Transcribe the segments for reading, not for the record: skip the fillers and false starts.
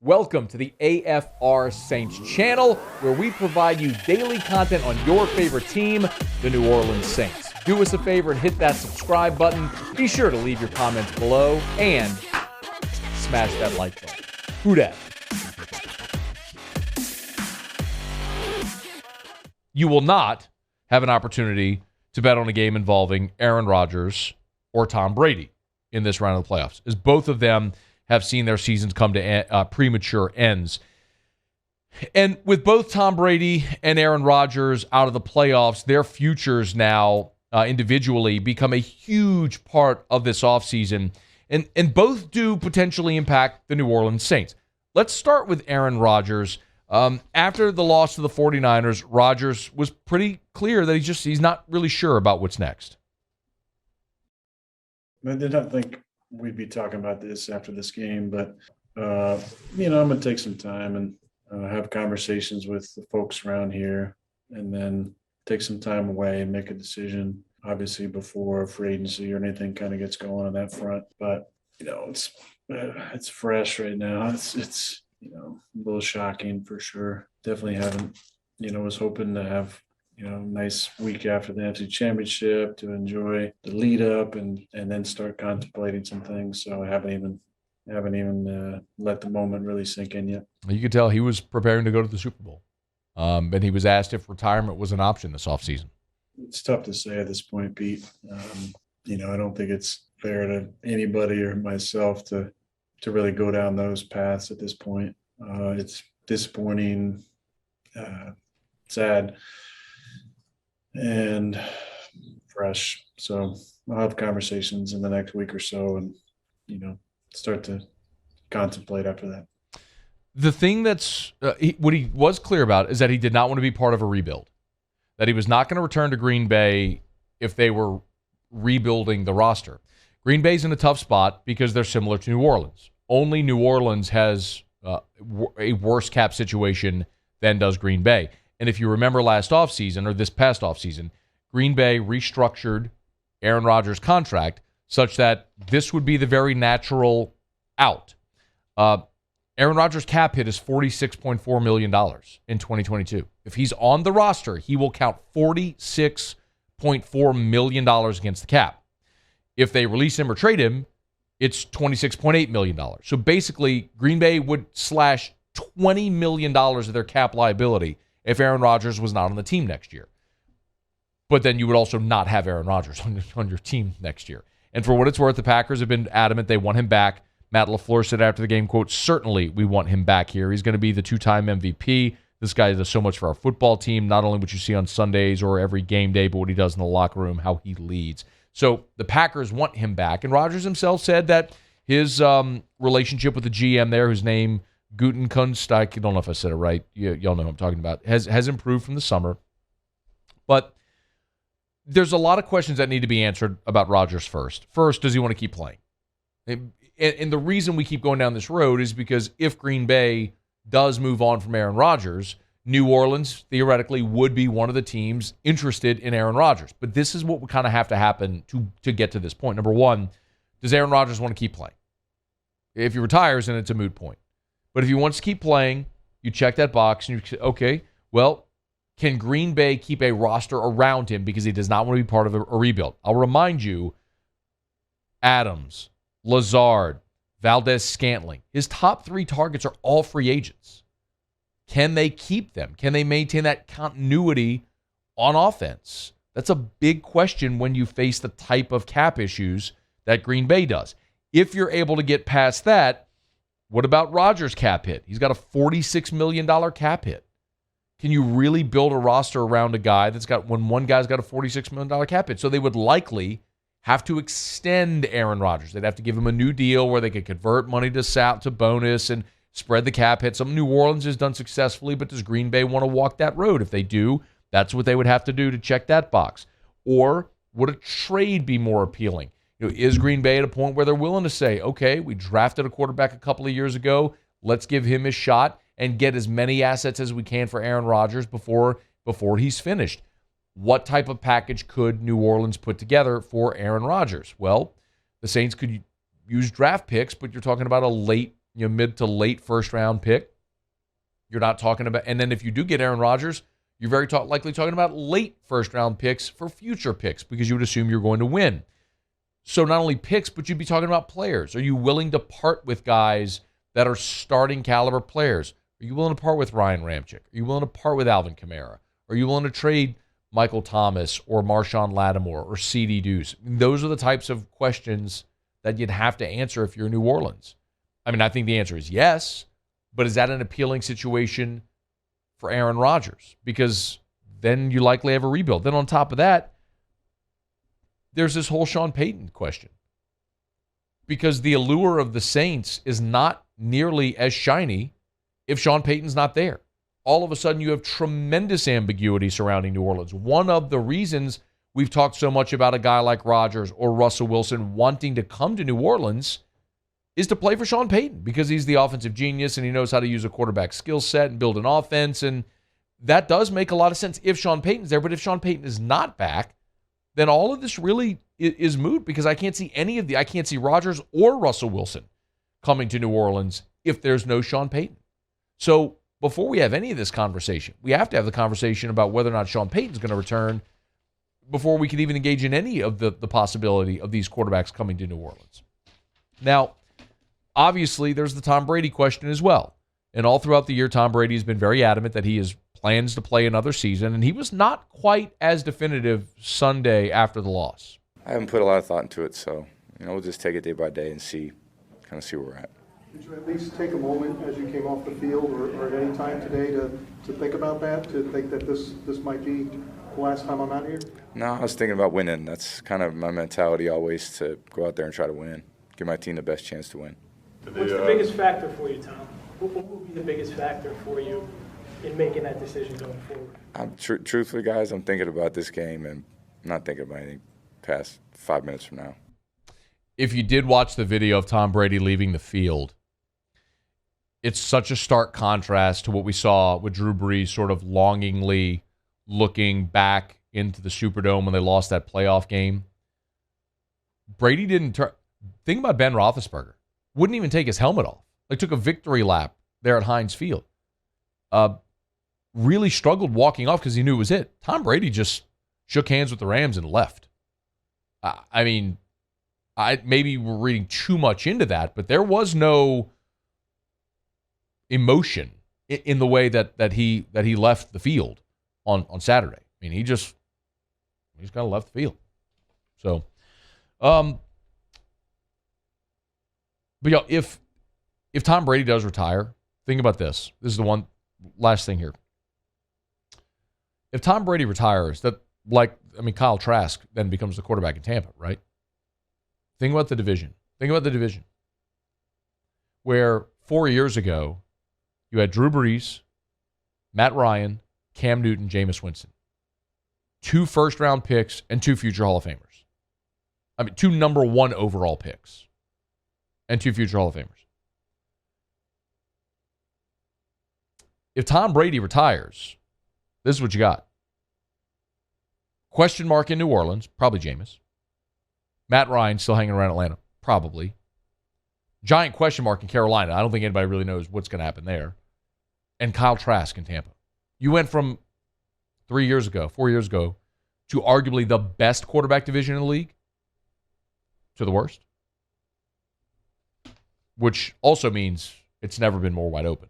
Welcome to the AFR Saints channel, where we provide you daily content on your favorite team, the New Orleans Saints. Do us a favor and hit that subscribe button. Be sure to leave your comments below and smash that like button. Who dat? You will not have an opportunity to bet on a game involving Aaron Rodgers or Tom Brady in this round of the playoffs, as both of them have seen their seasons come to premature ends. And with both Tom Brady and Aaron Rodgers out of the playoffs, their futures now individually become a huge part of this offseason, and both do potentially impact the New Orleans Saints. Let's start with Aaron Rodgers. After the loss to the 49ers, Rodgers was pretty clear that he's not really sure about what's next. I did not think we'd be talking about this after this game, but, I'm going to take some time and have conversations with the folks around here and then take some time away and make a decision, obviously, before free agency or anything kind of gets going on that front. But, it's fresh right now. It's a little shocking for sure. Definitely haven't, was hoping to have nice week after the NFC Championship to enjoy the lead up and then start contemplating some things. So I haven't even let the moment really sink in yet. You could tell he was preparing to go to the Super Bowl. And he was asked if retirement was an option this offseason. It's tough to say at this point, Pete. I don't think it's fair to anybody or myself to really go down those paths at this point. It's disappointing, sad, and fresh. So I'll have conversations in the next week or so and, start to contemplate after that. The thing that's what he was clear about is that he did not want to be part of a rebuild, that he was not going to return to Green Bay if they were rebuilding the roster. Green Bay's in a tough spot because they're similar to New Orleans. Only New Orleans has a worse cap situation than does Green Bay. And if you remember last offseason, or this past offseason, Green Bay restructured Aaron Rodgers' contract such that this would be the very natural out. Aaron Rodgers' cap hit is $46.4 million in 2022. If he's on the roster, he will count $46.4 million against the cap. If they release him or trade him, it's $26.8 million. So basically, Green Bay would slash $20 million of their cap liability if Aaron Rodgers was not on the team next year. But then you would also not have Aaron Rodgers on your team next year. And for what it's worth, the Packers have been adamant they want him back. Matt LaFleur said after the game, quote, "Certainly we want him back here. He's going to be the two-time MVP. This guy does so much for our football team, not only what you see on Sundays or every game day, but what he does in the locker room, how he leads." So the Packers want him back. And Rodgers himself said that his relationship with the GM there, whose name Gutekunst, I don't know if I said it right. Y'all know who I'm talking about, has improved from the summer. But there's a lot of questions that need to be answered about Rodgers first. First, does he want to keep playing? And the reason we keep going down this road is because if Green Bay does move on from Aaron Rodgers, New Orleans theoretically would be one of the teams interested in Aaron Rodgers. But this is what would kind of have to happen to get to this point. Number one, does Aaron Rodgers want to keep playing? If he retires, then it's a moot point. But if he wants to keep playing, you check that box and you say, okay, well, can Green Bay keep a roster around him because he does not want to be part of a rebuild? I'll remind you, Adams, Lazard, Valdez-Scantling, his top three targets are all free agents. Can they keep them? Can they maintain that continuity on offense? That's a big question when you face the type of cap issues that Green Bay does. If you're able to get past that, what about Rodgers' cap hit? He's got a $46 million cap hit. Can you really build a roster around a guy when one guy's got a $46 million cap hit? So they would likely have to extend Aaron Rodgers. They'd have to give him a new deal where they could convert money to bonus and spread the cap hit. Some New Orleans has done successfully, but does Green Bay want to walk that road? If they do, that's what they would have to do to check that box. Or would a trade be more appealing? Is Green Bay at a point where they're willing to say, okay, we drafted a quarterback a couple of years ago, let's give him his shot and get as many assets as we can for Aaron Rodgers before he's finished? What type of package could New Orleans put together for Aaron Rodgers? Well, the Saints could use draft picks, but you're talking about a late mid to late first round pick. You're not talking about, and then if you do get Aaron Rodgers, you're very likely talking about late first round picks for future picks because you would assume you're going to win. So not only picks, but you'd be talking about players. Are you willing to part with guys that are starting caliber players? Are you willing to part with Ryan Ramczyk? Are you willing to part with Alvin Kamara? Are you willing to trade Michael Thomas or Marshawn Lattimore or C.D. Deuce? Those are the types of questions that you'd have to answer if you're New Orleans. I mean, I think the answer is yes, but is that an appealing situation for Aaron Rodgers? Because then you likely have a rebuild. Then on top of that, there's this whole Sean Payton question. Because the allure of the Saints is not nearly as shiny if Sean Payton's not there. All of a sudden, you have tremendous ambiguity surrounding New Orleans. One of the reasons we've talked so much about a guy like Rodgers or Russell Wilson wanting to come to New Orleans is to play for Sean Payton because he's the offensive genius and he knows how to use a quarterback skill set and build an offense. And that does make a lot of sense if Sean Payton's there. But if Sean Payton is not back, then all of this really is moot because I can't see I can't see Rodgers or Russell Wilson coming to New Orleans if there's no Sean Payton. So before we have any of this conversation, we have to have the conversation about whether or not Sean Payton's going to return before we can even engage in any of the possibility of these quarterbacks coming to New Orleans. Now, obviously, there's the Tom Brady question as well. And all throughout the year, Tom Brady has been very adamant that he has plans to play another season, and he was not quite as definitive Sunday after the loss. I haven't put a lot of thought into it, so we'll just take it day by day and see where we're at. Did you at least take a moment as you came off the field or at any time today to think about that, to think that this might be the last time I'm out here? No, I was thinking about winning. That's kind of my mentality always, to go out there and try to win, give my team the best chance to win. What's the biggest factor for you, Tom? What will be the biggest factor for you in making that decision going forward? Truthfully, guys, I'm thinking about this game and I'm not thinking about anything past 5 minutes from now. If you did watch the video of Tom Brady leaving the field, it's such a stark contrast to what we saw with Drew Brees sort of longingly looking back into the Superdome when they lost that playoff game. Brady didn't turn. Think about Ben Roethlisberger. Wouldn't even take his helmet off. Like, took a victory lap there at Heinz Field. Really struggled walking off because he knew it was it. Tom Brady just shook hands with the Rams and left. Maybe we're reading too much into that, but there was no emotion in the way that he left the field on Saturday. I mean, he's kind of left the field. So, but if Tom Brady does retire, think about this. This is the one last thing here. If Tom Brady retires, Kyle Trask then becomes the quarterback in Tampa, right? Think about the division. Where 4 years ago, you had Drew Brees, Matt Ryan, Cam Newton, Jameis Winston. 2 first-round picks and 2 future Hall of Famers. 2 number 1 overall picks and 2 future Hall of Famers. If Tom Brady retires, this is what you got. Question mark in New Orleans, probably Jameis. Matt Ryan still hanging around Atlanta, probably. Giant question mark in Carolina. I don't think anybody really knows what's going to happen there. And Kyle Trask in Tampa. You went from 4 years ago, to arguably the best quarterback division in the league to the worst. Which also means it's never been more wide open.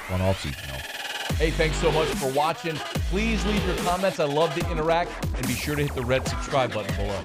Fun offseason, though. Hey, thanks so much for watching. Please leave your comments. I love to interact. And be sure to hit the red subscribe button below.